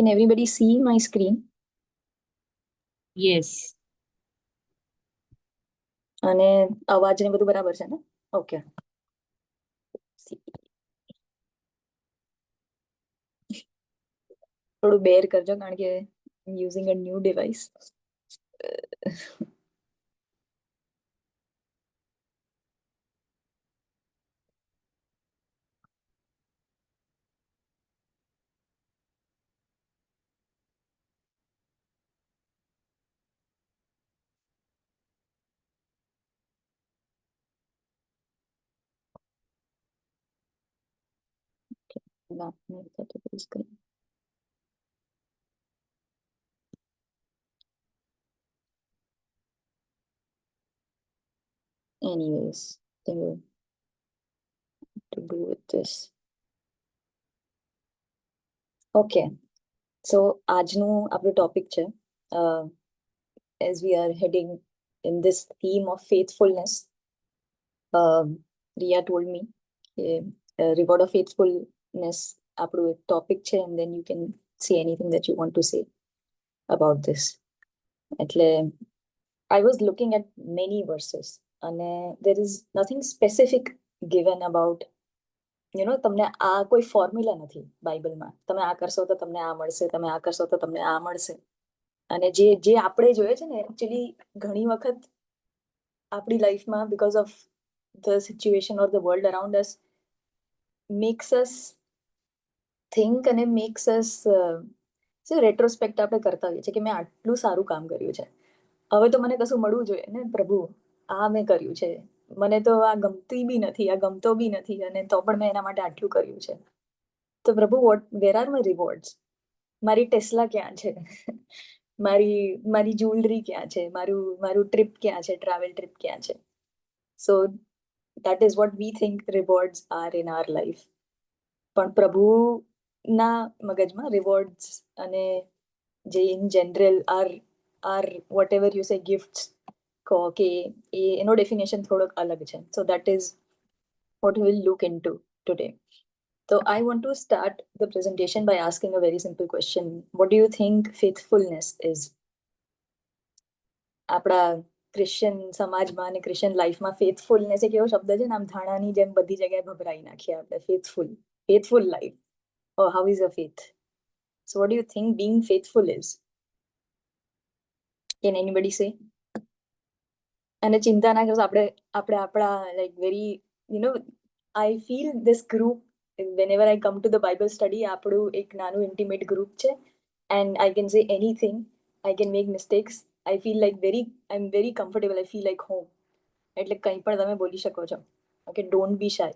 Can everybody see my screen? Yes. અને અવાજ ને બધું બરાબર છે ને? ઓકે. થોડું બેર કરજો કારણ કે I'm using a new device. વાત નહીં થતું full screen. Anyways, thing to do with this. Okay. So આજનું આપણું ટોપિક છે as we are heading in this theme of faithfulness. Riya told me reward of faithfulness આપણું એક topic છે and then you can say anything that you want to say about this. એટલે I was looking at many verses and there is nothing specific given about તમને આ કોઈ formula નથી બાઇબલમાં તમે આ કરશો તો તમને આ મળશે તમે આ કરશો તો તમને આ મળશે અને જે આપણે જોઈએ છે ને એકચ્યુઅલી ઘણી વખત આપણી લાઈફમાં because of the situation or the world around us makes us think અને makes us રેટ્રોસ્પેક્ટ આપણે કરતા હોઈએ છીએ કે મેં આટલું સારું કામ કર્યું છે હવે તો મને કશું મળવું જોઈએ ને પ્રભુ આ મેં કર્યું છે મને તો આ ગમતી બી નથી આ ગમતો બી નથી અને તો પણ મેં એના માટે આટલું કર્યું છે તો પ્રભુ વેર આર માય રિવોર્ડ્સ મારી ટેસ્લા ક્યાં છે મારી જ્વેલરી ક્યાં છે મારું ટ્રીપ ક્યાં છે ટ્રાવેલ ટ્રીપ ક્યાં છે સો that is what we think rewards are in our life પણ પ્રભુના મગજમાં rewards અને જે in general are whatever you say gifts કહો કે એનો ડેફિનેશન થોડોક અલગ છે so that is what we will look into today. So I want to start the presentation by asking a very simple question. What do you think faithfulness is? આપણા Christian સમાજમાં અને Christian લાઈફમાં ફેથફુલનેસ એક એવો શબ્દ છે ને આમ ધાણાની જેમ બધી જગ્યાએ ભભરાઈ નાખીએ આપણે faithful life. Or how is your faith? So what do you think being faithful is? Can anybody say? અને ચિંતા ના કરશો આપણે આપણા like very I feel this group whenever I come to the Bible study આપણું એક નાનું intimate group છે and I can say anything, I can make mistakes, I feel like I'm very comfortable, I feel like home. એટલે કંઈ પણ તમે બોલી શકો છો. Okay, don't be shy.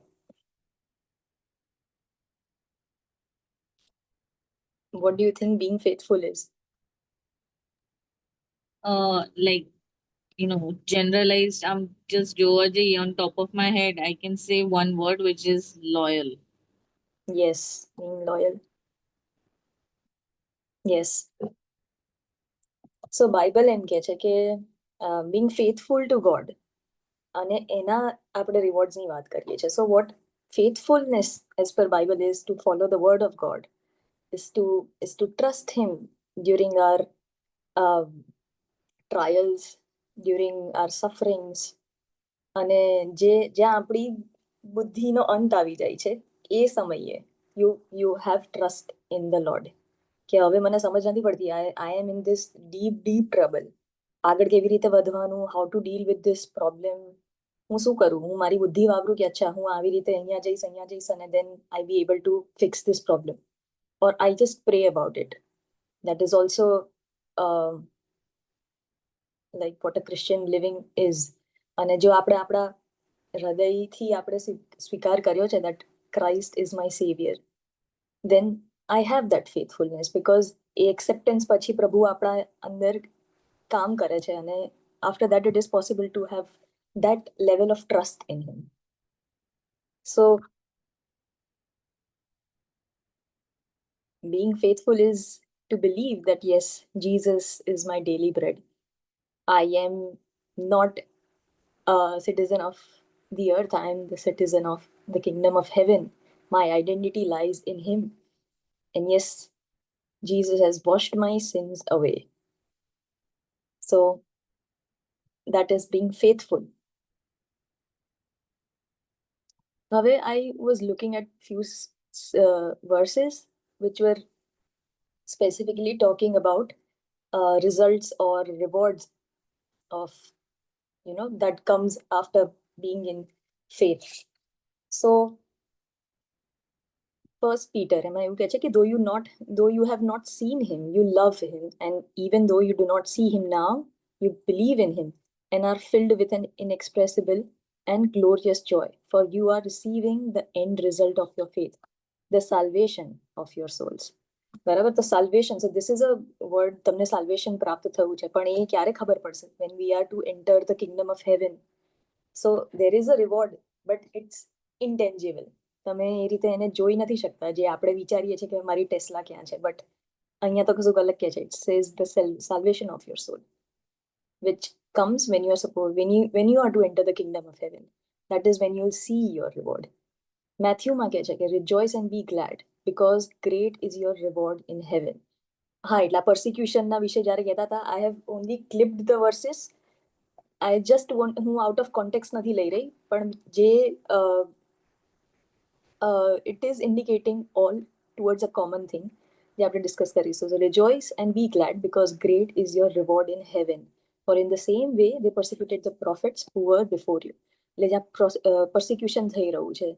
What do you think being faithful is? Like, generalized, I'm just Georgie on top of my head. I can say one word, which is loyal. Yes, being loyal. Yes. So Bible એમ કહે છે કે being faithful to God અને એના આપણે રિવોર્ડ્સની વાત કરીએ છીએ. So what faithfulness as per Bible is to follow the word of God, is to trust him during our trials, during our sufferings. અને જ્યાં આપણી બુદ્ધિનો અંત આવી જાય છે એ સમયે you have trust in the Lord. કે હવે મને સમજ નથી પડતી I am in this deep trouble. આગળ કેવી રીતે વધવાનું, how to deal with this problem. હું શું કરું, હું મારી બુદ્ધિ વાપરું કે અચ્છા હું આવી રીતે અહીંયા જઈશ અને then I be able to fix this problem. Or I just pray about it. That is also like what a Christian living is. અને જો આપણે આપણા હૃદયથી આપણે સ્વીકાર કર્યો છે that Christ is my savior, then I have that faithfulness because A acceptance પછી પ્રભુ આપણા અંદર કામ કરે છે અને after that it is possible to have that level of trust in him. So being faithful is to believe that yes, Jesus is my daily bread. I am not a citizen of the earth, I am the citizen of the kingdom of heaven. My identity lies in him. And yes, Jesus has washed my sins away. So that is being faithful. However, I was looking at few verses which were specifically talking about results or rewards of, that comes after being in faith. So First Peter, એમાં એવું કહે છે કે though you have not seen him, you love him, and even though you do not see him now, you believe in him and are filled with an inexpressible and glorious joy, for you are receiving the end result of your faith, the salvation of your souls. બરાબર, તો salvation, so this is a word, તમને salvation પ્રાપ્ત થવું છે, પણ એ ક્યારે ખબર પડશે? When we are to enter the kingdom of heaven. So there is a reward, but it's intangible. તમે એ રીતે એને જોઈ નથી શકતા, જે આપણે વિચારીએ છીએ કે મારી ટેસ્લા ક્યાં છે, બટ અહીંયા તો કશું અલગ કહે છે. It says the salvation of your soul, which comes when you are supposed, when you are to enter the kingdom of heaven. That is when you'll see your reward. મેથ્યુમાં કહે છે કે rejoice and be glad because great is your reward in heaven. હા, એટલા persecutionના વિશે જ્યારે કહેતા હતા, I have only clipped the verses. I just want, હું out of context નથી લઈ રહી, પણ જે it is indicating all towards a common thing જે આપણે ડિસ્કસ કરીશું. So rejoice and be glad because great is your reward in heaven, for in the same way they persecuted the prophets who were before you. એટલે જ્યાં persecution થઈ રહ્યું છે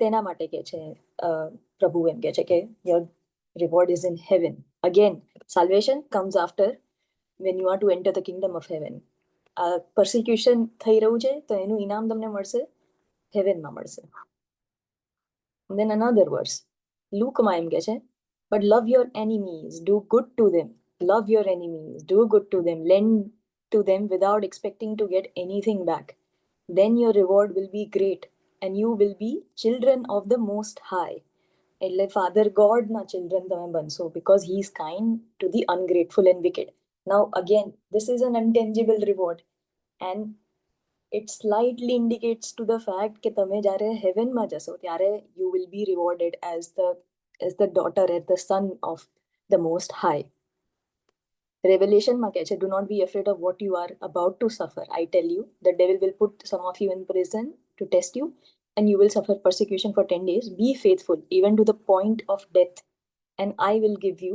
તેના માટે કહે છે પ્રભુ, એમ કહે છે કે your reward is in heaven. Again, salvation comes after when you are to enter the kingdom of heaven. persecution થઈ રહ્યું છે તો એનું ઇનામ તમને મળશે, હેવનમાં મળશે. Then another verse, લુકમાં એમ કહે છે, but love your enemies, do good to them, love your enemies, do good to them, lend to them without expecting to get anything back. Then your reward will be great and you will be children of the Most High. એટલે Father Godના children તમે બનશો, because he is kind to the ungrateful and wicked. Now again, this is an intangible reward, and it slightly indicates to the fact કે તમે જ્યારે હેવનમાં જશો ત્યારે you will be rewarded as the daughter, as the son of the Most High. Revelationમાં કહે છે, do not be afraid of what you are about to suffer. I tell you, the devil will put some of you in prison to test you, and you will suffer persecution for 10 days. Be faithful even to the point of death, and I will give you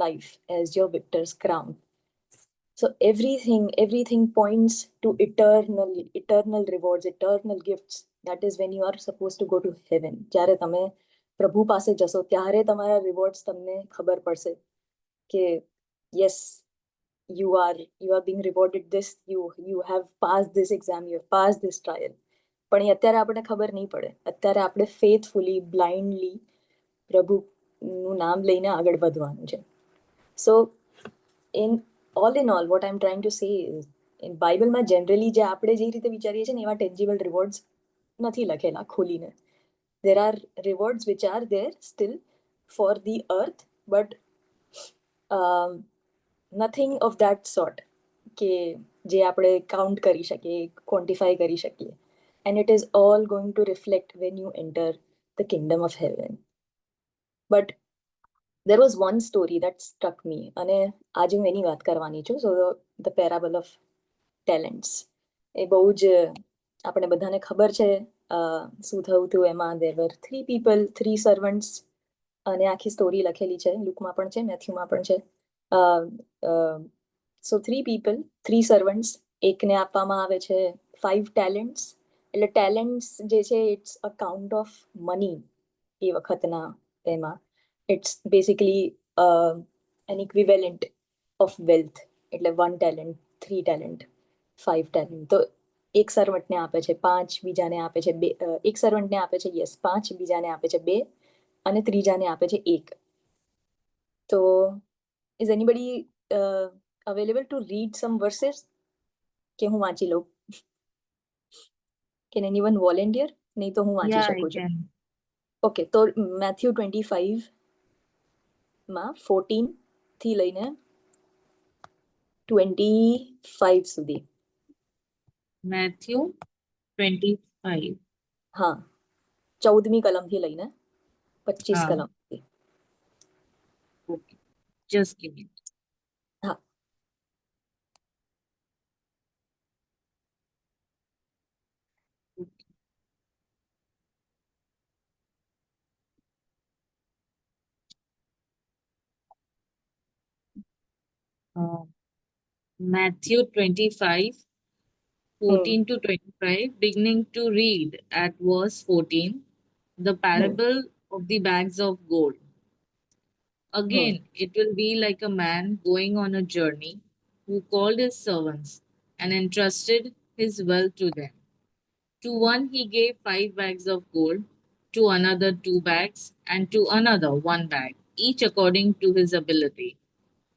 life as your victor's crown. So everything points to eternal rewards, eternal gifts. That is when you are supposed to go to heaven. જ્યારે તમે પ્રભુ પાસે જશો ત્યારે તમારા rewards તમને ખબર પડશે કે yes, you are being rewarded this, you have passed this exam, you have passed this trial. પણ એ અત્યારે આપણે ખબર નહીં પડે. અત્યારે આપણે faithfully, blindly પ્રભુનું નામ લઈને આગળ વધવાનું છે. So in all, what I'm trying to say is, in બાઇબલમાં generally જે આપણે જે રીતે વિચારીએ છીએ ને એવા tangible rewards નથી લખેલા ખોલીને. There are rewards which are there still for the earth, but nothing of that sort કે જે આપણે કાઉન્ટ કરી શકીએ, ક્વોન્ટિફાઈ કરી શકીએ. And it is all going to reflect when you enter the kingdom of heaven. But there was one story that struck me, અને આજે હું એની વાત કરવાની છું. So the parable of talents, એ બહુ જ આપણે બધાને ખબર છે શું થયું હતું એમાં. There were 3 people, 3 servants, અને આખી સ્ટોરી લખેલી છે, લુકમાં પણ છે, મેથ્યુમાં પણ છે. So 3 people, 3 servants, એકને આપવામાં આવે છે 5 talents. એટલે talents જે છે, it's a count of money એ વખતના એમાં. It's basically an equivalent of wealth. એટલે 1 talent, 3 talent, 5 talent. તો એક સર્વન્ટને આપે છે 5, બીજાને આપે છે 2, એક સર્વન્ટને આપે છે 5, બીજાને આપે છે 2, અને ત્રીજાને આપે છે 1. તો is anybody available to read some verses? કે હું વાંચી લઉં? Can anyone volunteer? નહીં તો હું વાંચી Yeah, I શકું છું. can. Okay, તો Matthew 25 માં 14 થી લઈને 25 સુધી. Matthew 25. હા, 14મી કલમથી લઈને 25 હા. કલમ સુધી. Okay. Just give me. हाँ. Uh, Matthew 25, Hmm. 14 to 25, beginning to read at verse 14, the parable of the bags of gold. Again, it will be like a man going on a journey who called his servants and entrusted his wealth to them. To one he gave 5 bags of gold, to another 2 bags, and to another 1 bag, each according to his ability.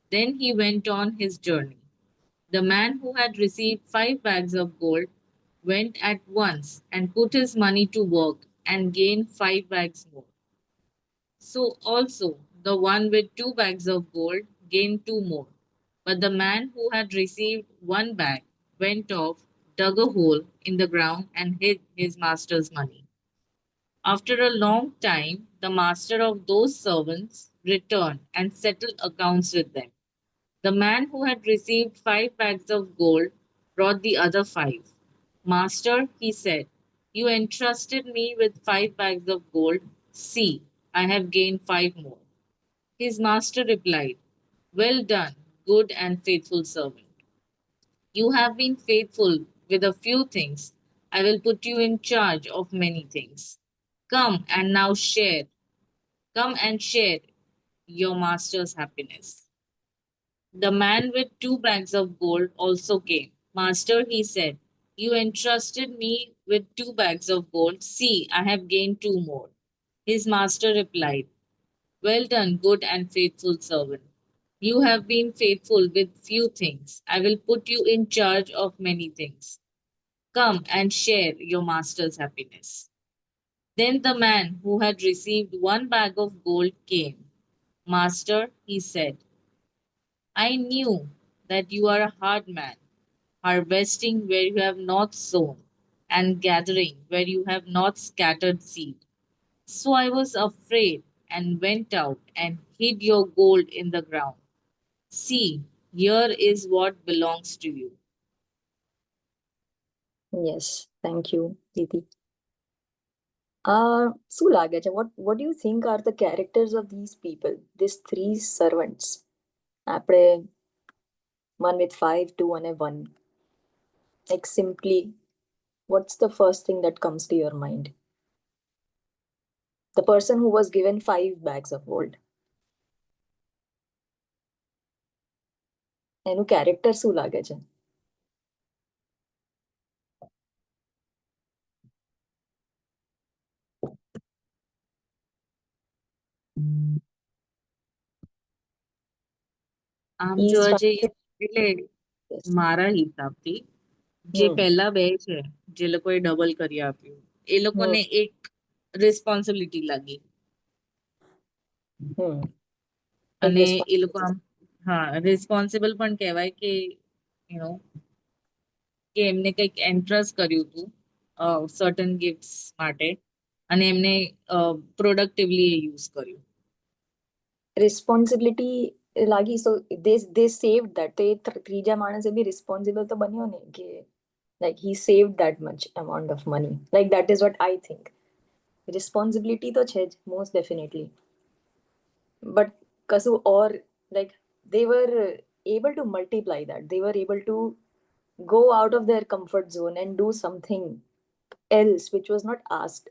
Then he went on his journey. The man who had received 5 bags of gold went at once and put his money to work and gained 5 bags more. So also the one with 2 bags of gold gained 2 more. But the man who had received 1 bag went off, dug a hole in the ground, and hid his master's money. After a long time, the master of those servants returned and settled accounts with them. The man who had received 5 bags of gold brought the other 5. Master, he said, you entrusted me with 5 bags of gold. See, I have gained 5 more. His master replied, well done, good and faithful servant. You have been faithful with a few things. I will put you in charge of many things. Come and now share. Come and share your master's happiness. The man with 2 bags of gold also came. Master, he said, you entrusted me with 2 bags of gold. See, I have gained 2 more. His master replied, well done, good and faithful servant. You have been faithful with few things. I will put you in charge of many things. Come and share your master's happiness. Then the man who had received 1 bag of gold came. Master, he said, I knew that you are a hard man, harvesting where you have not sown, and gathering where you have not scattered seed. So I was afraid and went out and hid your gold in the ground. See, here is what belongs to you. Yes, thank you, Didi. શું લાગે છે? What do you think are the characters of these people, these 3 servants? આપણે one with 5, 2 and a 1. Like simply, what's the first thing that comes to your mind? The person who was given 5 bags of gold. એનું character શું લાગે છે? આમ He's જોવા trying જઈએ to- એટલે yes. મારા હિસાબથી જે પહેલા 2 છે જે લોકોએ ડબલ કરી આપ્યું એ લોકોને એક રિસ્પોન્સિબિલિટી લાગી એક અને એ લોકો responsibility. આમ હા રિસ્પોન્સિબલ પણ કહેવાય કે યુ નો કે એમને કંઈક એન્ટ્રસ્ટ કર્યું હતું સર્ટન ગિફ્ટ્સ માટે અને એમને પ્રોડક્ટિવલી એ યુઝ કર્યું Responsibility લાગી, so they saved that. તે ત્રીજા માણસે બી responsible તો બન્યો ને કે like he saved that much amount of money. Like that is what I think. Responsibility તો છે જ, most definitely. But કશું or like they were able to multiply that. They were able to go out of their comfort zone and do something else which was not asked.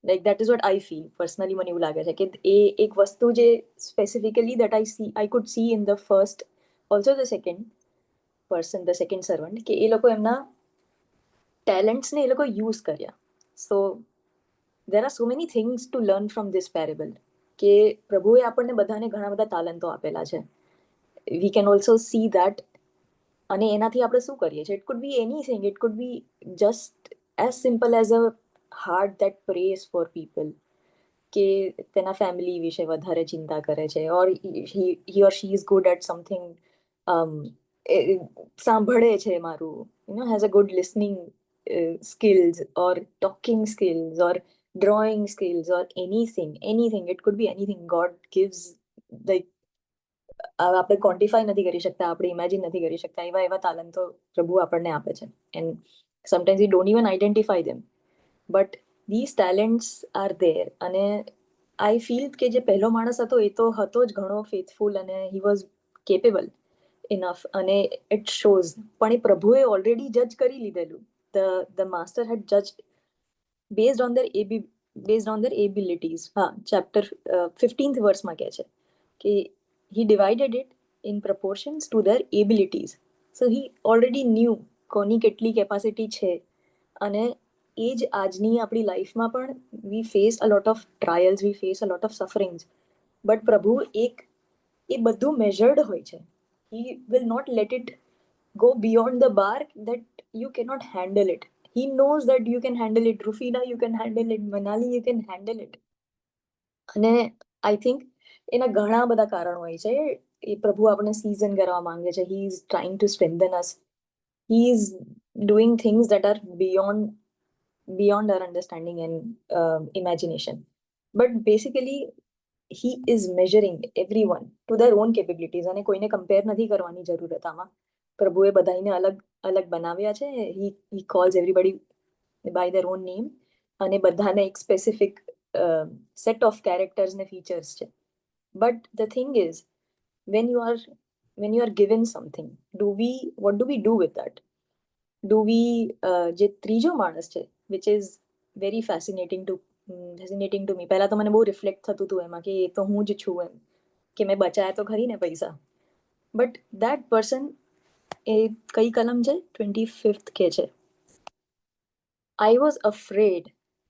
Like that is what I feel personally. મને એવું લાગે છે કે એ એક વસ્તુ જે specifically that I could see in the first, also the second person, the second servant, કે એ લોકો એમના talents ને એ લોકો use કર્યા. So there are so many things to learn from this parable કે પ્રભુએ આપણને બધાને ઘણા બધા તાલંતો આપેલા છે. We can also see that. અને એનાથી આપણે શું કરીએ છીએ? It could be anything. It could be just as simple as a heart that prays for people, કે તેના ફેમિલી વિશે વધારે ચિંતા કરે છે, or he or she is good at something, સાંભળે છે મારું, has a good listening skills or talking skills or drawing skills or anything. It could be anything. God gives like આપણે ક્વોન્ટિફાય નથી કરી શકતા, આપણે ઇમેજિન નથી કરી શકતા, એવા એવા તાલંતો પ્રભુ આપણને આપે છે. And sometimes we don't even identify them, but these talents are there. અને આઈ ફીલ કે જે પહેલો માણસ હતો એ તો હતો જ ઘણો ફેથફુલ અને હી વોઝ કેપેબલ ઇનફ, અને ઇટ શોઝ. પણ એ પ્રભુએ ઓલરેડી જજ કરી લીધેલું. ધ માસ્ટર હેડ જજ બેઝડ ઓન their એબિલિટીઝ. હા, ચેપ્ટર 15th વર્સમાં કહે છે કે he divided it in proportions to their abilities. So he already knew કોની કેટલી કેપેસિટી છે. અને એ જ આજની આપણી લાઈફમાં પણ we face a lot of trials, we face a lot of sufferings, but પ્રભુ એ બધું મેઝર્ડ હોય છે. He will not let it go beyond the bar that you cannot handle it. He knows that you can handle it. Rufina, you can handle it. Manali, you can handle it. અને I think એના ઘણા બધા કારણો હોય છે. એ પ્રભુ આપણે season કરવા માંગે છે. He is trying to strengthen us. He is doing things that R beyond our understanding and imagination. But basically, he is measuring everyone to their own capabilities. અને કોઈને કમ્પેર નથી કરવાની જરૂરત આમાં. પ્રભુએ બધાને અલગ અલગ બનાવ્યા છે. he calls everybody by their own name, અને બધાને એક સ્પેસિફિક set of characters ને features છે. But the thing is, when you are given something, what do we do with that? Do we જે ત્રીજો માણસ છે, which is very fascinating to me. પહેલા તો મને બહુ રિફ્લેક્ટ થતું હતું એમાં કે એ તો હું જ છું, એમ કે મેં બચાયા તો ખરી ને પૈસા. બટ દેટ પર્સન, એ કઈ કલમ છે, 25th કે છે, I was afraid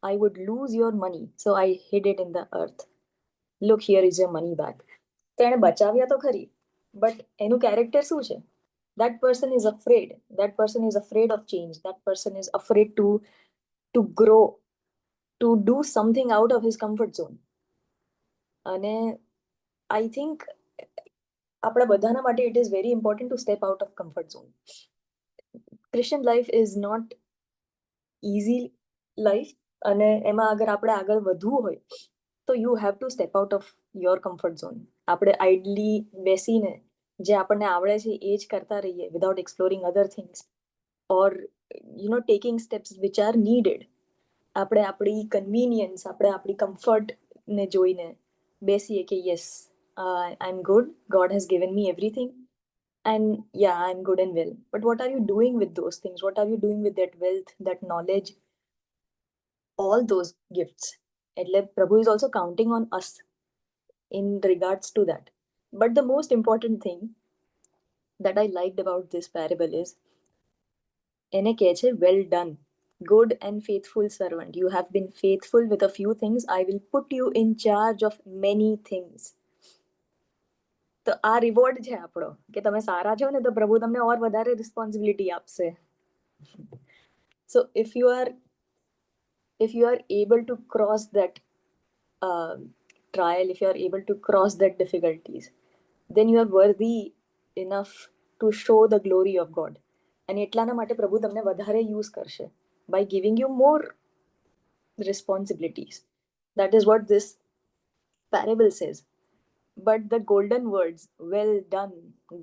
I would lose your money, so I hid it in the earth. Look, here is your money back. તો એણે બચાવ્યા તો ખરી, બટ એનું કેરેક્ટર શું છે? That person is afraid. That person is afraid of change. That person is afraid to grow, to do something out of his comfort zone. અને I think આપણા બધાના માટે it is very important to step out of comfort zone. Christian life is not easy life, અને એમાં અગર આપણે આગળ વધવું હોય તો you have to step out of your comfort zone. આપણે આઈડલી બેસીને જે આપણને આવડે છે એ જ કરતા રહીએ without exploring other things, or taking steps which are needed. આપણે આપણી કન્વીનિયન્સ, આપણે આપણી કમ્ફર્ટને જોઈને બેસીએ કે yes, I am good, God has given me everything, and yeah, I'm good and well. But what are you doing with those things? What are you doing with that wealth, that knowledge, all those gifts? એટલે Prabhu is also counting on us in regards to that. But the most important thing that I liked about this parable is, એને કહે છે, well done, good and faithful servant. You have been faithful with a few things. I will put you in charge of many things. તો આ reward છે આપણો, કે તમે સારા છો ને તો પ્રભુ તમને ઓર વધારે રિસ્પોન્સિબિલિટી આપશે. So if you are able to cross that trial, if you are able to cross that difficulties, then you are worthy enough to show the glory of God. અને એટલાના માટે પ્રભુ તમને વધારે યુઝ કરશે by giving you more responsibilities. That is what this parable says. But the golden words, well done,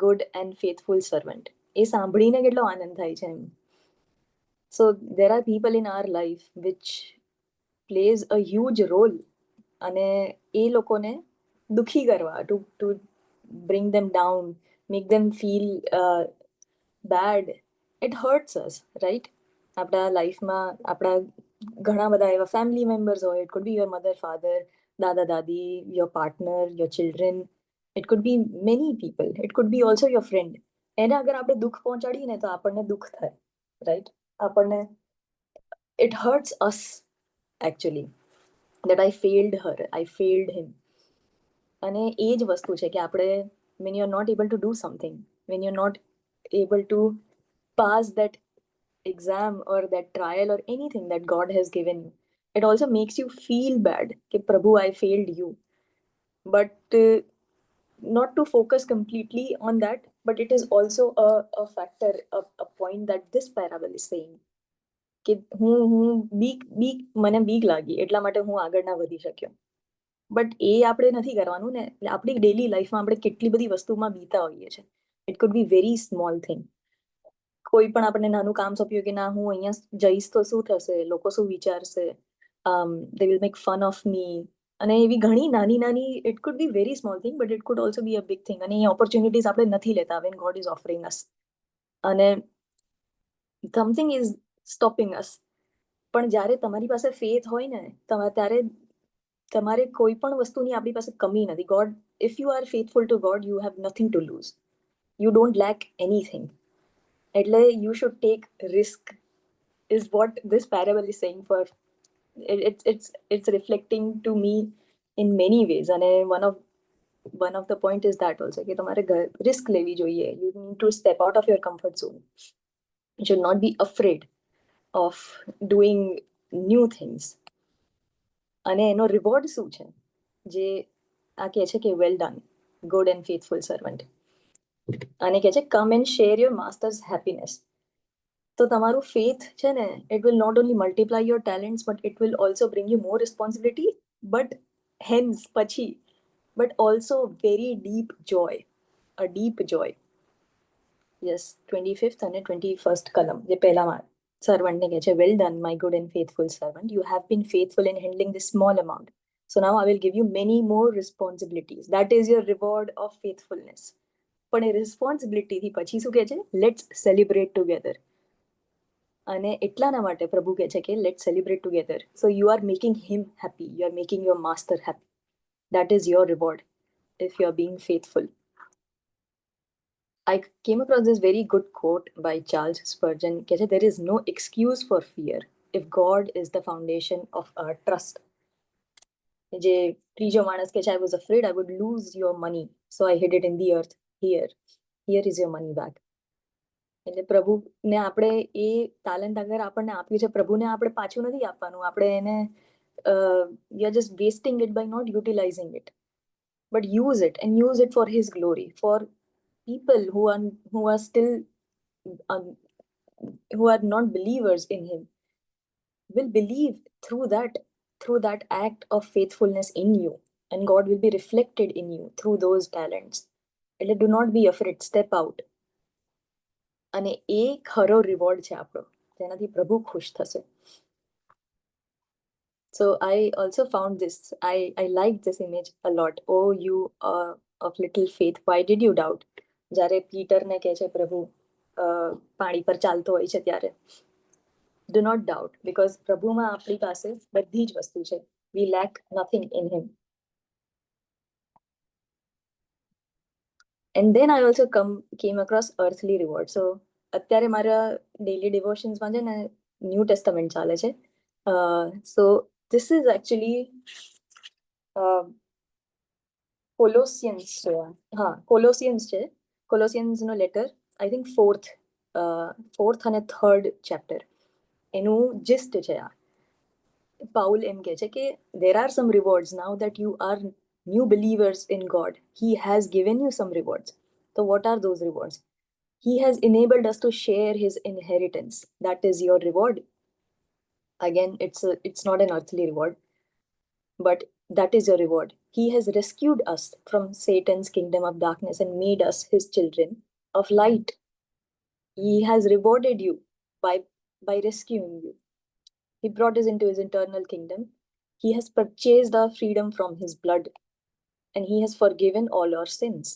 good and faithful servant, એ સાંભળીને કેટલો આનંદ થાય છે એમ. So there are people in our life which plays a huge role, અને એ લોકોને દુખી કરવા, to bring them down, make them feel bad. It hurts us, right? આપણા લાઈફમાં આપણા ઘણા બધા એવા ફેમિલી મેમ્બર્સ હોય. It could be your mother, father, દાદા દાદી, your partner, your children. It could be many people. It could be also your friend. એને અગર આપણે દુઃખ પહોંચાડીએ ને તો આપણને દુઃખ થાય, રાઈટ? આપણને it hurts us actually that I failed her, I failed him. અને એ જ વસ્તુ છે કે આપણે, when you're not able to do something, when you're not able to pass that exam or that trial or anything that God has given you, it also makes you feel bad कि प्रभु I failed you. But not to focus completely on that, but it is also a factor, a point that this parable is saying કે મને બીક લાગી એટલા માટે હું આગળ ના વધી શક્યો. બટ એ આપણે નથી કરવાનું ને. એટલે આપણી ડેલી લાઈફમાં આપણે કેટલી બધી વસ્તુમાં બીતા હોઈએ છીએ. It could be very small thing. કોઈ પણ આપણને નાનું કામ સોંપ્યું કે ના હું અહીંયા જઈશ તો શું થશે, લોકો શું વિચારશે, they will make fun of me. અને એવી ઘણી નાની નાની, it could be very small thing but it could also B a big thing. અને એ ઓપોર્ચ્યુનિટીઝ આપણે નથી લેતા વેન ગોડ ઇઝ ઓફરિંગ અસ. અને સમથિંગ ઇઝ સ્ટોપિંગ અસ. પણ જ્યારે તમારી પાસે ફેથ હોય ને ત્યારે તમારે કોઈ પણ વસ્તુની આપણી પાસે કમી નથી. God, if you are faithful to God, you have nothing to lose. You don't lack anything. એટલે you should take risk is what this parable is saying for it's reflecting to me in many ways. And one of the point is that also કે તમારે risk લેવી જોઈએ. You need to step out of your comfort zone. You should not be afraid of doing new things. અને એનો reward શું છે? જે આ કહે છે કે well done good and faithful servant. અને કહે છે come and share your master's happiness. તો તમારું ફેથ છે ને, it will not only multiply your talents but it will also bring you more responsibility. But hence પછી but also very deep joy, a deep joy. Yes, 25th અને 21st કલમ જે પહેલામાં સર્વન્ટને કહે છે well done my good and faithful servant, you have bin faithful in handling this small amount, so now I will give you many more responsibilities. That is your reward of faithfulness. પણ એ રિસ્પોન્સિબિલિટીથી પછી શું કહે છે? Let's celebrate together. અને એટલાના માટે પ્રભુ કહે છે કે let celebrate together. So you are making him happy, you are making your master happy. That is your reward if you are being faithful. I came across this very good quote by Charles Spurgeon. કે છે, there is no excuse for fear if God is the foundation of our trust. જે ત્રીજો માણસ કે છે, I was afraid I would lose your money, so I hid it in the earth. Here is your money back. એટલે પ્રભુને આપણે એ તાલેન્ટ અગર આપણને આપ્યું છે, પ્રભુને આપણે પાછું નથી આપવાનું. આપણે એને we are just wasting it by not utilizing it. But use it and use it for his glory, for people who are still who are not believers in him will believe through that act of faithfulness in you, and God will be reflected in you through those talents. એટલે do not be afraid, step out. અને એ ખરો reward છે આપણો, જેનાથી પ્રભુ ખુશ થશે. So I also found this, I liked this image a lot. Oh, you of little faith, why did you doubt? જ્યારે પીટરને કહે છે પ્રભુ પાણી પર ચાલતો હોય છે ત્યારે, do not doubt, because પ્રભુમાં આપણી પાસે બધી જ વસ્તુ છે. We lack nothing in him. And then I also came across earthly reward. So અત્યારે મારા ડેલી ડિવોશન્સમાં છે ને ન્યૂ ટેસ્ટામેન્ટ ચાલે છે. So this is actually કોલોસિયન્સ છે. હા, કોલોસિયન્સ છે. કોલોસિયન્સનો લેટર, આઈ થિંક ફોર્થ અને થર્ડ ચેપ્ટર, એનું જિસ્ટ છે આ. પાઉલ એમ કહે છે કે there are some rewards now that you are new believers in God. He has given you some rewards. So what are those rewards? He has enabled us to share his inheritance. That is your reward. Again, it's not an earthly reward, but that is your reward. He has rescued us from Satan's kingdom of darkness and made us his children of light. He has rewarded you by rescuing you. He brought us into his eternal kingdom. He has purchased our freedom from his blood, and he has forgiven all our sins.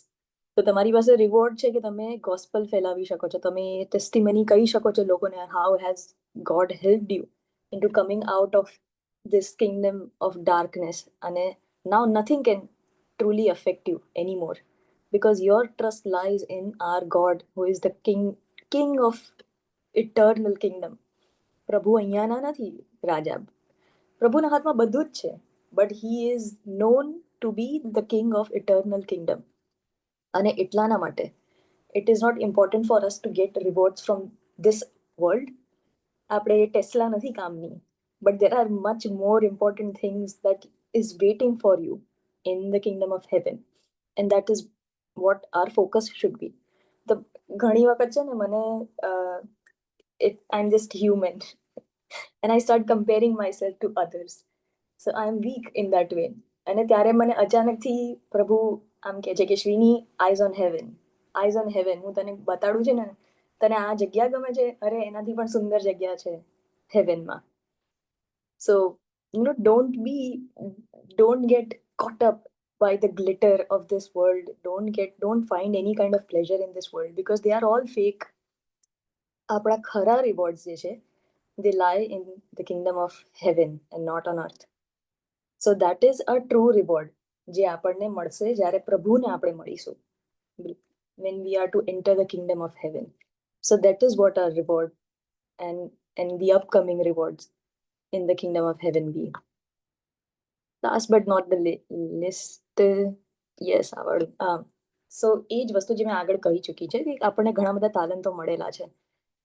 તો તમારી પાસે reward છે કે તમે ગોસ્પલ ફેલાવી શકો છો, તમે ટેસ્ટિમની કહી શકો છો લોકોને, how has God હેલ્પ્ડ you into coming out of this kingdom of darkness. And now nothing can truly affect you anymore, because your trust lies in our God, who is the king of eternal kingdom. પ્રભુ અહીંયાના નથી રાજા, પ્રભુના હાથમાં બધું જ છે, but he is known to be the king of eternal kingdom. અને એટલાના માટે it is not important for us to get rewards from this world. આપણે ટેસ્લા નથી કામની, but there are much more important things that is waiting for you in the kingdom of heaven, and that is what our focus should be. The ઘણી વખત છે ને મને I'm just human and I start comparing myself to others, so I'm weak in that way. અને ત્યારે મને અચાનકથી પ્રભુ આમ કહે છે કે શ્રીની eyes on heaven, eyes on heaven, હું તને બતાડું છે ને, તને આ જગ્યા ગમે છે, અરે એનાથી પણ સુંદર જગ્યા છે હેવનમાં. So, don't get caught up by the glitter of this world. Don't find any kind of pleasure in this world because they are all fake. આપણા ખરા rewards જે છે, they lie in the kingdom of heaven and not on earth. So that is a true reward જે આપણને મળશે જ્યારે પ્રભુને આપણે મળીશું, when we are to enter the kingdom of heaven. So that is what our reward and the upcoming rewards in the kingdom of heaven be. Last but not the list, yes, આવડું. સો એ જ વસ્તુ જે મેં આગળ કહી ચૂકી છે કે આપણને ઘણા બધા તાલંતો મળેલા છે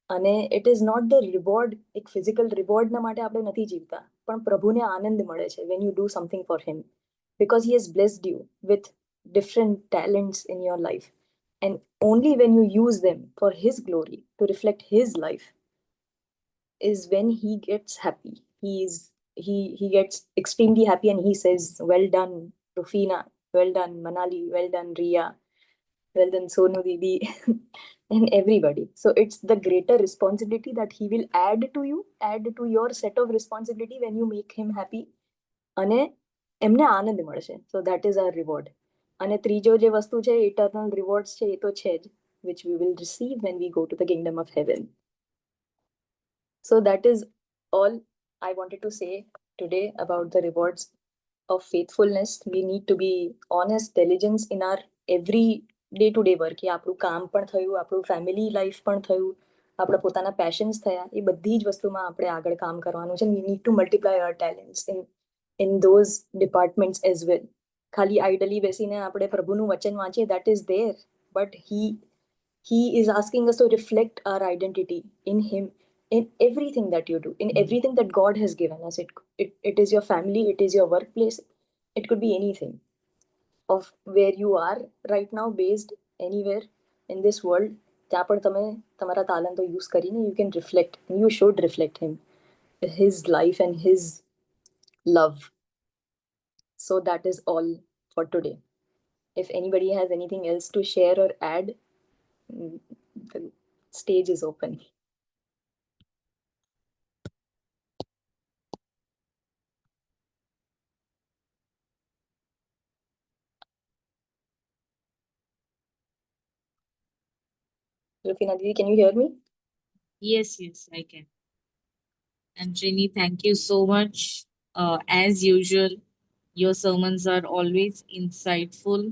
અને it is not the reward, એક ફિઝિકલ રિવોર્ડના માટે આપણે નથી જીવતા, પણ પ્રભુને આનંદ મળે છે when you do something for him, because he has blessed you with different talents in your life, and only when you use them for his glory to reflect his life is when he gets happy. He gets extremely happy and he says, well done Rufina, well done Manali, well done Ria, well done Sonu Didi, and everybody. So it's the greater responsibility that he will add to your set of responsibility when you make him happy. અને એમને આનંદ મળશે. So that is our reward. અને ત્રીજો જે વસ્તુ છે, eternal rewards છે, એ તો છે જ, which we will receive when we go to the kingdom of heaven. So that is all I wanted to say today about the rewards of faithfulness. We need to be honest, diligence in our every day-to-day work. કે આપણું કામ પણ થયું, આપણું family life પણ થયું, આપણા પોતાના પેશન્સ થયા, એ બધી જ વસ્તુમાં આપણે આગળ કામ કરવાનું છે. We need to multiply our talents in those departments as well. ખાલી આઈડલી બેસીને આપણે પ્રભુનું વચન વાંચીએ, that is there, but he is asking us to reflect our identity in him, in everything that you do, in everything that God has given us. It is your family, it is your workplace, it could be anything of where you are right now, based anywhere in this world. ત્યાં પણ તમે તમારા તાલંતો use કરીને you can reflect, and you should reflect him, his life and his love. So that is all for today. If anybody has anything else to share or add, the stage is open. Rufina Didi, can you hear me? Yes, I can. And Trini, thank you so much. As usual, your sermons are always insightful.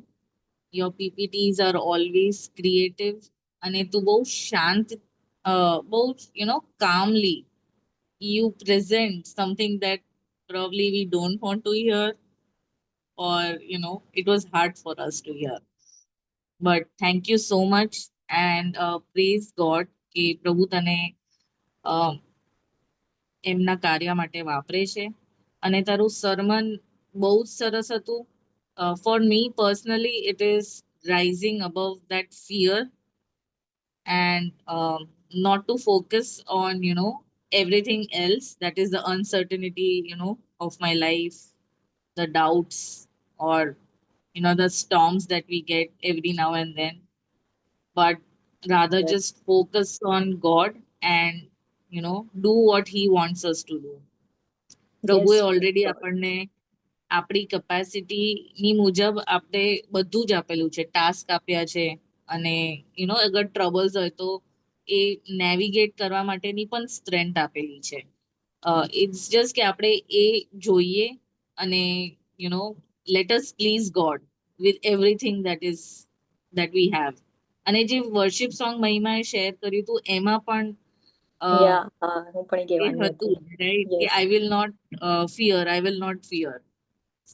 Your PPTs are always creative. અને તું બહુ શાંત, બહુ calmly you present something that probably we don't want to hear, or it was hard for us to hear. But thank you so much, and praise God કે પ્રભુ તને એમના કાર્ય માટે વાપરે છે. અને તારું સરમન બહુ જ સરસ હતું. For me personally, it is rising above that fear, and not to focus on everything else, that is the uncertainty of my life, the doubts, or the storms that we get every now and then, but rather Yes. just focus on God and do what he wants us to do. પ્રભુએ Yes, already God. આપણને આપણી કેપેસિટીની મુજબ આપણે બધું જ આપેલું છે, task આપ્યા છે, અને અગર ટ્રબલ્સ હોય તો એ નેવિગેટ કરવા માટેની પણ સ્ટ્રેન્થ આપેલી છે. ઇટ્સ જસ્ટ કે આપણે એ જોઈએ અને let us please God with everything that we have. અને જે વર્શિપ સોંગ મહિમાએ શેર કર્યું હતું એમાં પણ Yeah, હું પણ એ એ કહેવાની હતું, હતી. રાઈટ, કે Yes. I will not fear.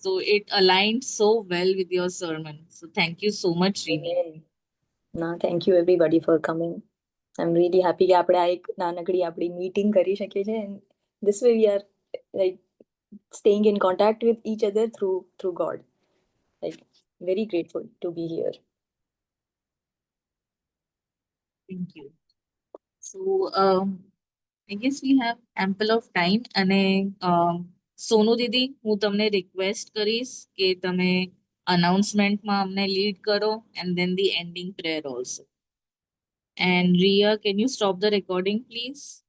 So it aligned so well with your sermon. So thank you so much, Rini. Amen. ના, thank you everybody for coming. I'm really happy કે આપણે આ એક નાનકડી આપણી meeting કરી શકીએ છીએ, and this way we are like staying in contact with each other through God. Like, very grateful to be here. Thank you. So I guess we have ample of time, and સોનુ દીદી, હું તમને request કરીશ કે તમે અનાઉન્સમેન્ટમાં અમને lead કરો and then the ending prayer also. And Ria, can you stop the recording, please?